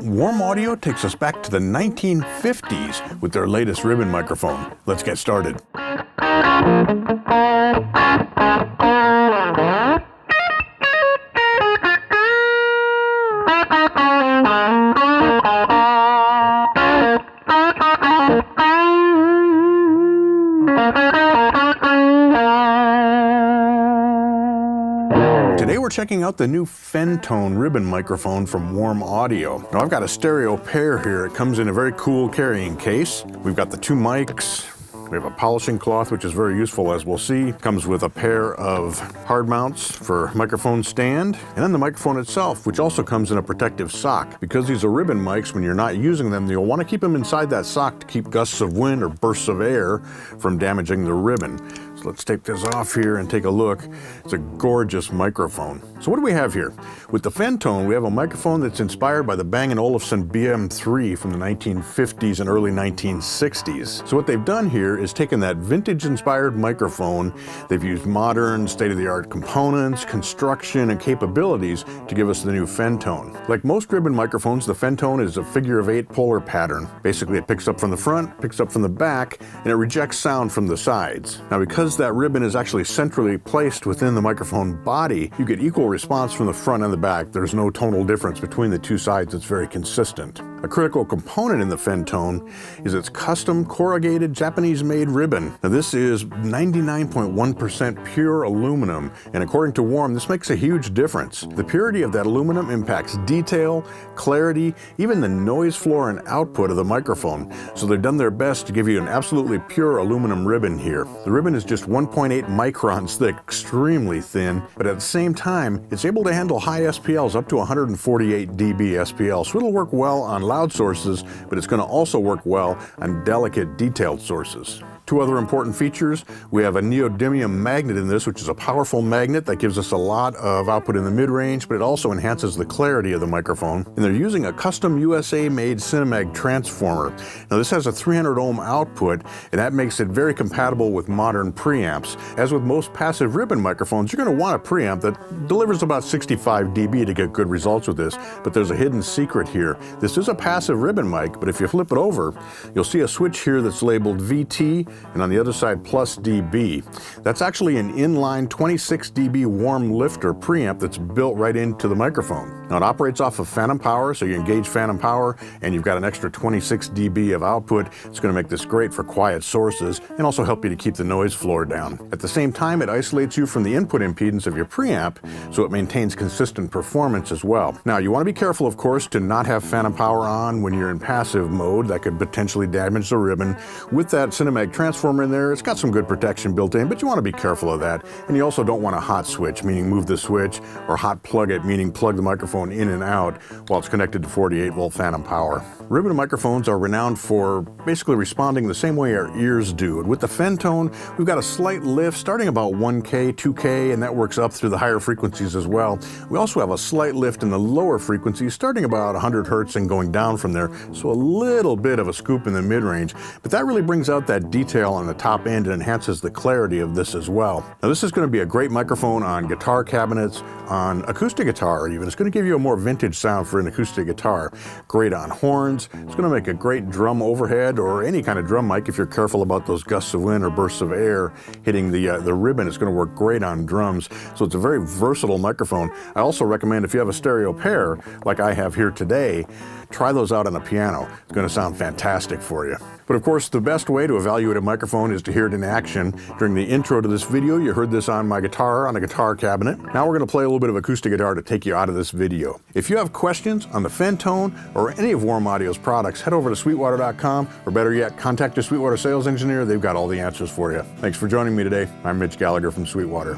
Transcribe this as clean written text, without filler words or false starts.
Warm Audio takes us back to the 1950s with their latest ribbon microphone. Let's get started. Today we're checking out the new Fen-tone ribbon microphone from Warm Audio. Now I've got a stereo pair here. It comes in a very cool carrying case. We've got the two mics. We have a polishing cloth, which is very useful, as we'll see. Comes with a pair of hard mounts for microphone stand, and then the microphone itself, which also comes in a protective sock. Because these are ribbon mics, when you're not using them, you'll want to keep them inside that sock to keep gusts of wind or bursts of air from damaging the ribbon. So let's take this off here and take a look. It's a gorgeous microphone. So what do we have here? With the Fen-tone, we have a microphone that's inspired by the Bang & Olufsen BM3 from the 1950s and early 1960s. So what they've done here is taken that vintage-inspired microphone. They've used modern, state-of-the-art components, construction, and capabilities to give us the new Fen-tone. Like most ribbon microphones, the Fen-tone is a figure-of-8 polar pattern. Basically, it picks up from the front, picks up from the back, and it rejects sound from the sides. Now, because that ribbon is actually centrally placed within the microphone body, you get equal response from the front and the back. There's no tonal difference between the two sides. It's very consistent. A critical component in the Fen-tone is its custom corrugated Japanese-made ribbon. Now this is 99.1% pure aluminum, and according to Warm, this makes a huge difference. The purity of that aluminum impacts detail, clarity, even the noise floor and output of the microphone. So they've done their best to give you an absolutely pure aluminum ribbon here. The ribbon is just 1.8 microns thick, extremely thin, but at the same time, it's able to handle high SPLs up to 148 dB SPL, so it'll work well on loud sources, but it's going to also work well on delicate, detailed sources. Two other important features. We have a neodymium magnet in this, which is a powerful magnet that gives us a lot of output in the mid-range, but it also enhances the clarity of the microphone. And they're using a custom USA-made Cinemag transformer. Now this has a 300 ohm output, and that makes it very compatible with modern preamps. As with most passive ribbon microphones, you're going to want a preamp that delivers about 65 dB to get good results with this, but there's a hidden secret here. This is a passive ribbon mic, but if you flip it over, you'll see a switch here that's labeled VT, and on the other side plus dB. That's actually an inline 26 dB warm lifter preamp that's built right into the microphone. Now it operates off of phantom power, so you engage phantom power and you've got an extra 26 dB of output. It's going to make this great for quiet sources and also help you to keep the noise floor down. At the same time, it isolates you from the input impedance of your preamp, so it maintains consistent performance as well. Now you want to be careful, of course, to not have phantom power on when you're in passive mode. That could potentially damage the ribbon. With that Cinemag transformer in there, it's got some good protection built in, but you want to be careful of that. And you also don't want a hot switch, meaning move the switch, or hot plug it, meaning plug the microphone in and out while it's connected to 48 volt phantom power. Ribbon microphones are renowned for basically responding the same way our ears do. And with the Fen-tone, we've got a slight lift starting about 1K, 2K, and that works up through the higher frequencies as well. We also have a slight lift in the lower frequencies starting about 100 hertz and going down from there. So a little bit of a scoop in the mid-range, but that really brings out that detail on the top end and enhances the clarity of this as well. Now this is going to be a great microphone on guitar cabinets, on acoustic guitar even. It's going to give you a more vintage sound for an acoustic guitar. Great on horns. It's going to make a great drum overhead or any kind of drum mic if you're careful about those gusts of wind or bursts of air hitting the ribbon. It's going to work great on drums. So it's a very versatile microphone. I also recommend if you have a stereo pair like I have here today, try those out on a piano. It's going to sound fantastic for you. But of course, the best way to evaluate a microphone is to hear it in action. During the intro to this video, you heard this on my guitar, on a guitar cabinet. Now we're going to play a little bit of acoustic guitar to take you out of this video. If you have questions on the Fen-tone or any of Warm Audio's products, head over to sweetwater.com, or better yet, contact your Sweetwater sales engineer. They've got all the answers for you. Thanks for joining me today. I'm Mitch Gallagher from Sweetwater.